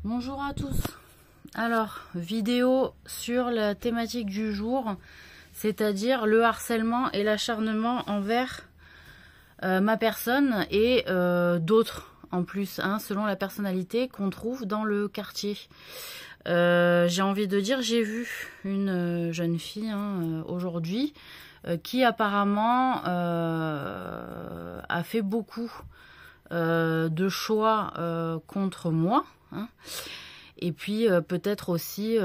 Bonjour à tous. Alors, vidéo sur la thématique du jour, c'est-à-dire le harcèlement et l'acharnement envers ma personne et d'autres en plus, hein, selon la personnalité qu'on trouve dans le quartier. J'ai envie de dire, j'ai vu une jeune fille aujourd'hui qui apparemment a fait beaucoup de choix contre moi, hein, et puis peut-être aussi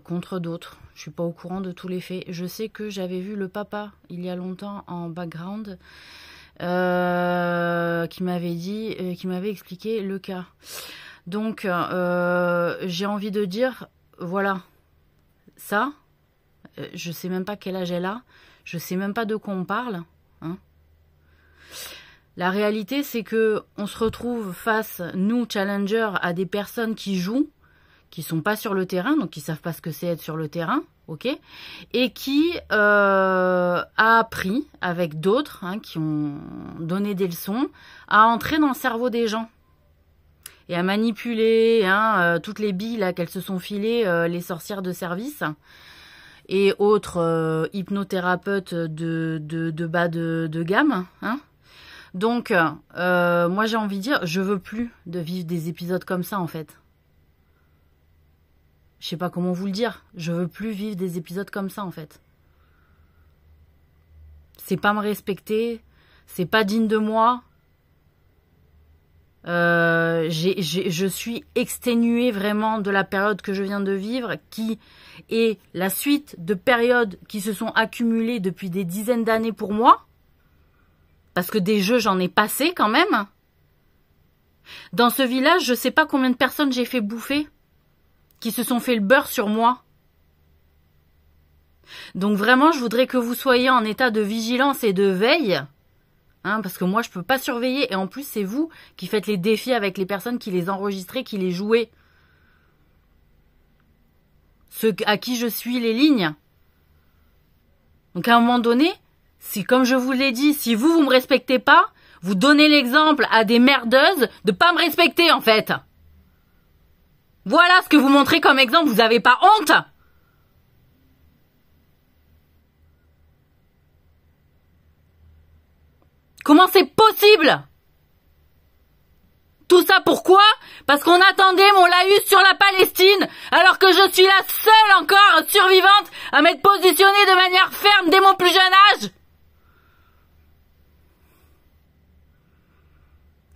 contre d'autres. Je suis pas au courant de tous les faits. Je sais que j'avais vu le papa il y a longtemps en background qui m'avait dit, qui m'avait expliqué le cas. Donc j'ai envie de dire, voilà, ça, je sais même pas quel âge elle a, je sais même pas de quoi on parle, hein. La réalité, c'est que on se retrouve face, nous, challengers, à des personnes qui jouent, qui sont pas sur le terrain, donc qui savent pas ce que c'est être sur le terrain, ok, et qui a appris, avec d'autres, hein, qui ont donné des leçons, à entrer dans le cerveau des gens et à manipuler toutes les billes là qu'elles se sont filées, les sorcières de service et autres hypnothérapeutes de bas de gamme, hein. Donc, moi j'ai envie de dire, je veux plus de vivre des épisodes comme ça en fait. Je sais pas comment vous le dire, je veux plus vivre des épisodes comme ça en fait. C'est pas me respecter, c'est pas digne de moi. Je suis exténuée vraiment de la période que je viens de vivre, qui est la suite de périodes qui se sont accumulées depuis des dizaines d'années pour moi. Parce que des jeux, j'en ai passé quand même. Dans ce village, je sais pas combien de personnes j'ai fait bouffer, qui se sont fait le beurre sur moi. Donc vraiment, je voudrais que vous soyez en état de vigilance et de veille. Hein, parce que moi, je peux pas surveiller. Et en plus, c'est vous qui faites les défis avec les personnes qui les enregistraient, qui les jouaient. Ceux à qui je suis les lignes. Donc à un moment donné, si, comme je vous l'ai dit, si vous me respectez pas, vous donnez l'exemple à des merdeuses de pas me respecter, en fait. Voilà ce que vous montrez comme exemple, vous avez pas honte? Comment c'est possible? Tout ça pourquoi? Parce qu'on attendait mon laïus sur la Palestine, alors que je suis la seule encore survivante à m'être positionnée de manière ferme dès mon plus jeune âge.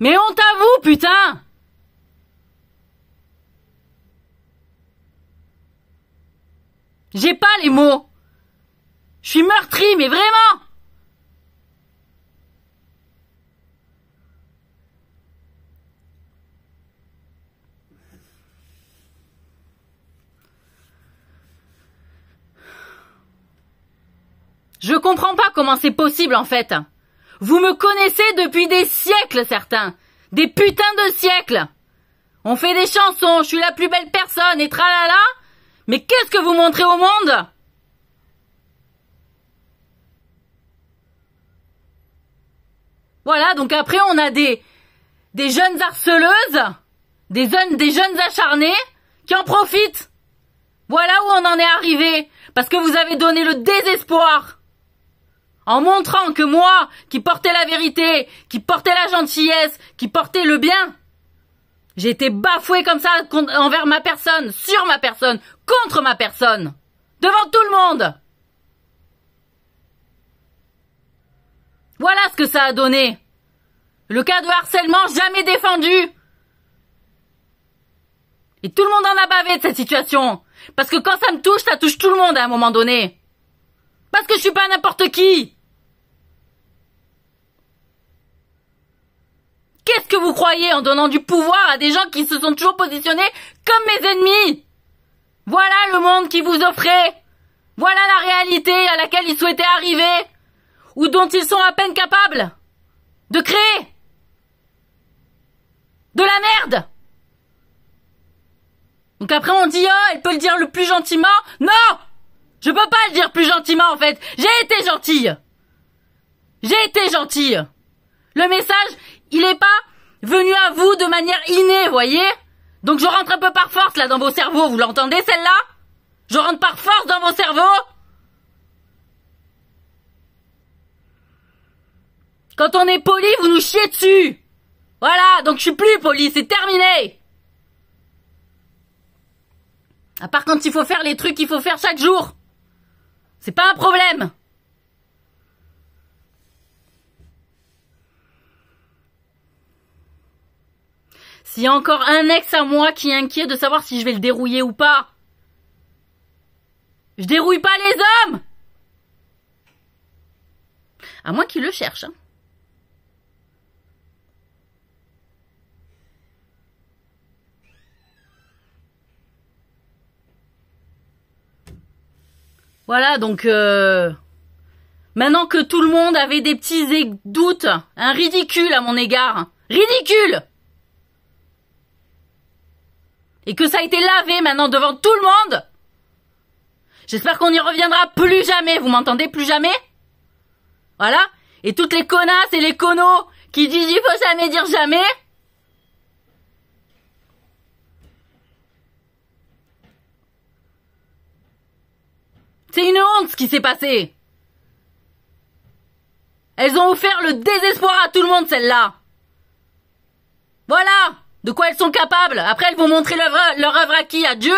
Mais honte à vous, putain! J'ai pas les mots. Je suis meurtrie, mais vraiment! Je comprends pas comment c'est possible, en fait. Vous me connaissez depuis des siècles, certains. Des putains de siècles. On fait des chansons, je suis la plus belle personne, et tralala. Mais qu'est-ce que vous montrez au monde? Voilà, donc après on a des jeunes harceleuses, des jeunes acharnés, qui en profitent. Voilà où on en est arrivé. Parce que vous avez donné le désespoir. En montrant que moi, qui portais la vérité, qui portais la gentillesse, qui portais le bien, j'ai été bafouée comme ça envers ma personne, sur ma personne, contre ma personne, devant tout le monde. Voilà ce que ça a donné. Le cas de harcèlement jamais défendu. Et tout le monde en a bavé de cette situation. Parce que quand ça touche tout le monde à un moment donné. Parce que je suis pas n'importe qui. Qu'est-ce que vous croyez en donnant du pouvoir à des gens qui se sont toujours positionnés comme mes ennemis? Voilà le monde qui vous offrait. Voilà la réalité à laquelle ils souhaitaient arriver. Ou dont ils sont à peine capables de créer. De la merde. Donc après on dit, oh, elle peut le dire le plus gentiment. Non! Je peux pas le dire plus gentiment en fait. J'ai été gentille. J'ai été gentille. Le message, il est pas venu à vous de manière innée, voyez? Donc je rentre un peu par force là dans vos cerveaux, vous l'entendez celle-là? Je rentre par force dans vos cerveaux? Quand on est poli, vous nous chiez dessus. Voilà, donc je suis plus poli, c'est terminé. À part quand il faut faire les trucs qu'il faut faire chaque jour. C'est pas un problème. S'il y a encore un ex à moi qui est inquiet de savoir si je vais le dérouiller ou pas, je dérouille pas les hommes. À moins qu'il le cherche, hein. Voilà, donc maintenant que tout le monde avait des petits doutes, un ridicule à mon égard, ridicule, et que ça a été lavé maintenant devant tout le monde, j'espère qu'on n'y reviendra plus jamais, vous m'entendez, plus jamais? Voilà, et toutes les connasses et les connos qui disent il faut jamais dire jamais, c'est une honte ce qui s'est passé. Elles ont offert le désespoir à tout le monde, celles-là. Voilà de quoi elles sont capables. Après, elles vont montrer leur œuvre à qui? À Dieu?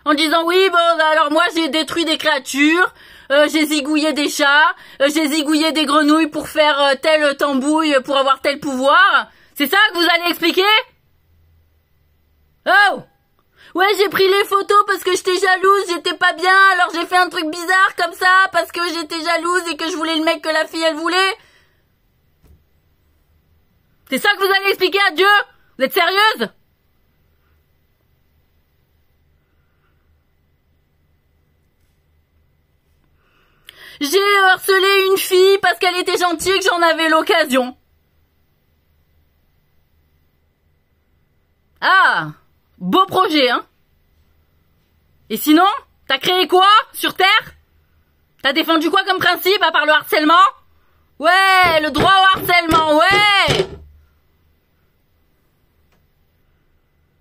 En disant, oui, bon, alors moi, j'ai détruit des créatures, j'ai zigouillé des chats, j'ai zigouillé des grenouilles pour faire telle tambouille, pour avoir tel pouvoir. C'est ça que vous allez expliquer? Oh! Ouais, j'ai pris les photos parce que j'étais jalouse, j'étais pas bien, alors j'ai fait un truc bizarre comme ça, parce que j'étais jalouse et que je voulais le mec que la fille, elle voulait. C'est ça que vous allez expliquer à Dieu? Vous êtes sérieuse? J'ai harcelé une fille parce qu'elle était gentille et que j'en avais l'occasion. Ah! Beau projet, hein? Et sinon, t'as créé quoi sur Terre? T'as défendu quoi comme principe à part le harcèlement? Ouais, le droit au harcèlement, ouais!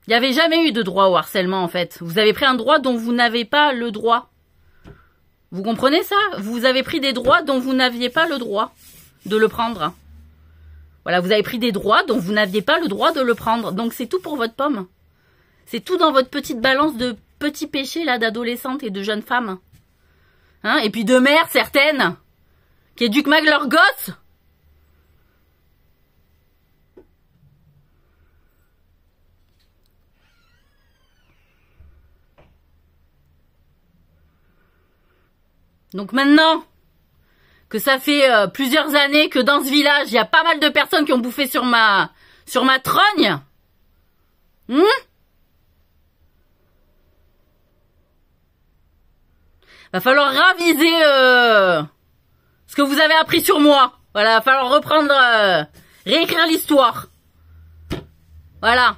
Il n'y avait jamais eu de droit au harcèlement, en fait. Vous avez pris un droit dont vous n'avez pas le droit. Vous comprenez ça? Vous avez pris des droits dont vous n'aviez pas le droit de le prendre. Voilà, vous avez pris des droits dont vous n'aviez pas le droit de le prendre. Donc c'est tout pour votre pomme. C'est tout dans votre petite balance de petits péchés là d'adolescentes et de jeunes femmes. Hein? Et puis de mères certaines qui éduquent mal leurs gosses. Donc maintenant que ça fait plusieurs années que dans ce village, il y a pas mal de personnes qui ont bouffé sur ma trogne. Va falloir raviser ce que vous avez appris sur moi. Voilà, va falloir reprendre, réécrire l'histoire. Voilà.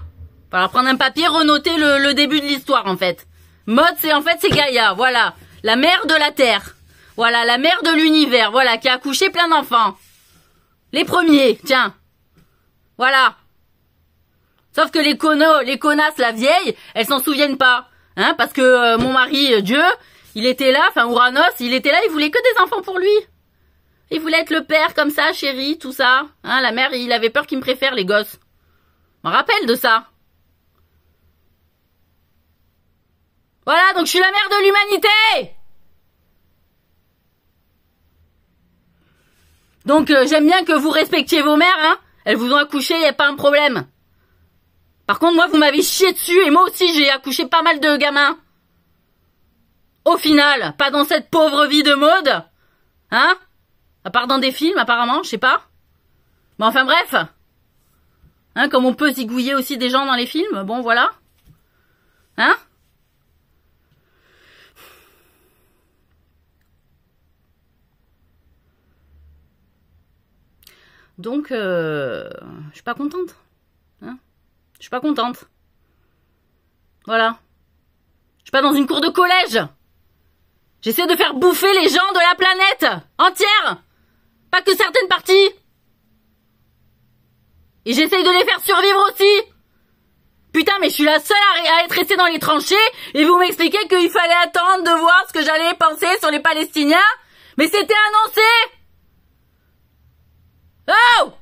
Va falloir prendre un papier, renoter le début de l'histoire en fait. Maud, c'est Gaïa, voilà. La mère de la Terre. Voilà, la mère de l'univers, voilà, qui a accouché plein d'enfants. Les premiers, tiens. Voilà. Sauf que les connasses, la vieille, elles s'en souviennent pas. Hein, parce que mon mari, Dieu, il était là, enfin Ouranos, il était là, il voulait que des enfants pour lui. Il voulait être le père comme ça, chéri, tout ça. Hein, la mère, il avait peur qu'il me préfère, les gosses. Je me rappelle de ça. Voilà, donc je suis la mère de l'humanité. Donc j'aime bien que vous respectiez vos mères, hein. Elles vous ont accouché, y a pas un problème. Par contre, moi, vous m'avez chié dessus et moi aussi, j'ai accouché pas mal de gamins. Au final, pas dans cette pauvre vie de Maud. Hein? À part dans des films, apparemment, je sais pas. Mais enfin bref. Hein, comme on peut zigouiller aussi des gens dans les films, bon voilà. Hein? Donc, je suis pas contente. Hein? Je suis pas contente. Voilà. Je suis pas dans une cour de collège. J'essaie de faire bouffer les gens de la planète entière. Pas que certaines parties. Et j'essaye de les faire survivre aussi. Putain, mais je suis la seule à être restée dans les tranchées et vous m'expliquez qu'il fallait attendre de voir ce que j'allais penser sur les Palestiniens. Mais c'était annoncé. Oh!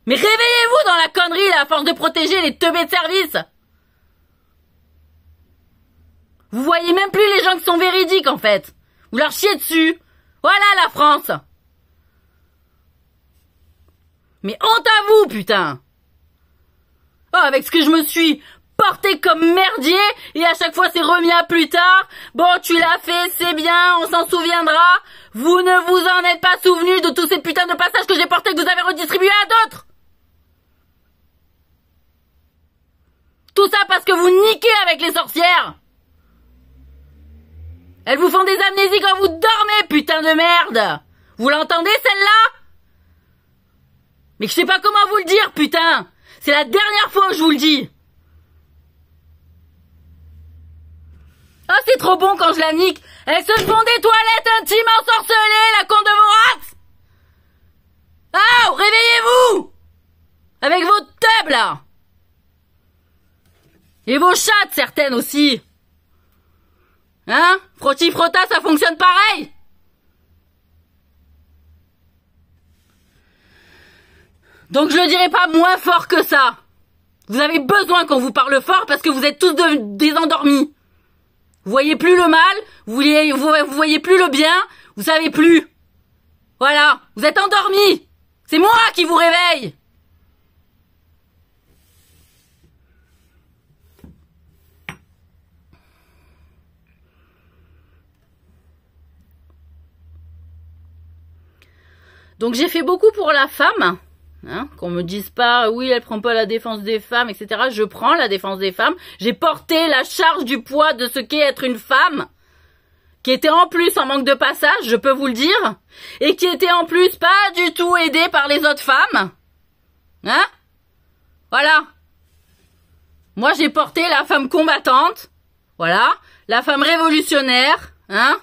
Mais réveillez-vous dans la connerie, là, à force de protéger les teubés de service. Vous voyez même plus les gens qui sont véridiques, en fait. Vous leur chiez dessus. Voilà la France. Mais honte à vous, putain. Oh, avec ce que je me suis porté comme merdier, et à chaque fois c'est remis à plus tard. Bon, tu l'as fait, c'est bien, on s'en souviendra. Vous ne vous en êtes pas souvenu de tous ces putains de passages que j'ai portés que vous avez redistribués à d'autres. Tout ça parce que vous niquez avec les sorcières. Elles vous font des amnésies quand vous dormez, putain de merde. Vous l'entendez, celle-là? Mais je sais pas comment vous le dire, putain. C'est la dernière fois que je vous le dis. Ah, c'est trop bon quand je la nique. Elles se font des toilettes intimes ensorcelées, la con de vos races. Ah, réveillez-vous. Avec vos tubs, là. Et vos chattes, certaines aussi. Hein? Frotti-frotta, ça fonctionne pareil. Donc je le dirai pas moins fort que ça. Vous avez besoin qu'on vous parle fort parce que vous êtes tous des endormis. Vous voyez plus le mal, vous voyez plus le bien, vous savez plus. Voilà, vous êtes endormis. C'est moi qui vous réveille. Donc j'ai fait beaucoup pour la femme, hein, qu'on me dise pas oui elle prend pas la défense des femmes, etc. Je prends la défense des femmes. J'ai porté la charge du poids de ce qu'est être une femme, qui était en plus en manque de passage, je peux vous le dire, et qui était en plus pas du tout aidée par les autres femmes, hein. Voilà. Moi j'ai porté la femme combattante, voilà, la femme révolutionnaire, hein.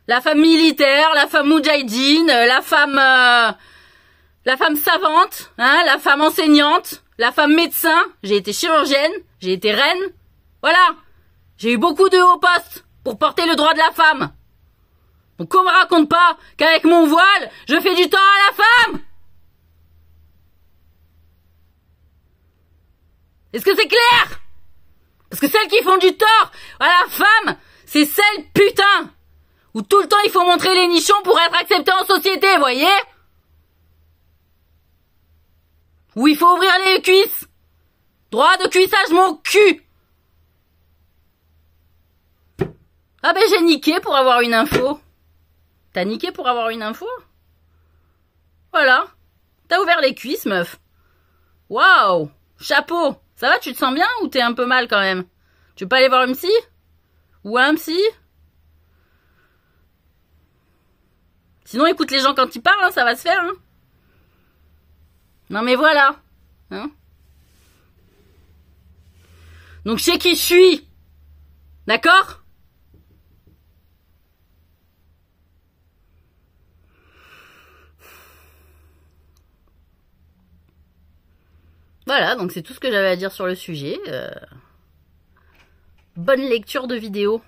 La femme militaire, la femme moudjahidine, la femme savante, hein, la femme enseignante, la femme médecin. J'ai été chirurgienne, j'ai été reine. Voilà. J'ai eu beaucoup de hauts postes pour porter le droit de la femme. Donc qu'on me raconte pas qu'avec mon voile, je fais du tort à la femme. Est-ce que c'est clair? Parce que celles qui font du tort à la femme, c'est celles, putain, où tout le temps il faut montrer les nichons pour être accepté en société, voyez? Où il faut ouvrir les cuisses. Droit de cuissage, mon cul. Ah ben j'ai niqué pour avoir une info. T'as niqué pour avoir une info? Voilà. T'as ouvert les cuisses, meuf. Waouh. Chapeau. Ça va, tu te sens bien ou t'es un peu mal quand même? Tu veux pas aller voir une psy? Ou un psy? Sinon, écoute les gens quand ils parlent, hein, ça va se faire. Hein. Non mais voilà. Hein. Donc je sais qui je suis. D'accord? Voilà, donc c'est tout ce que j'avais à dire sur le sujet. Bonne lecture de vidéo.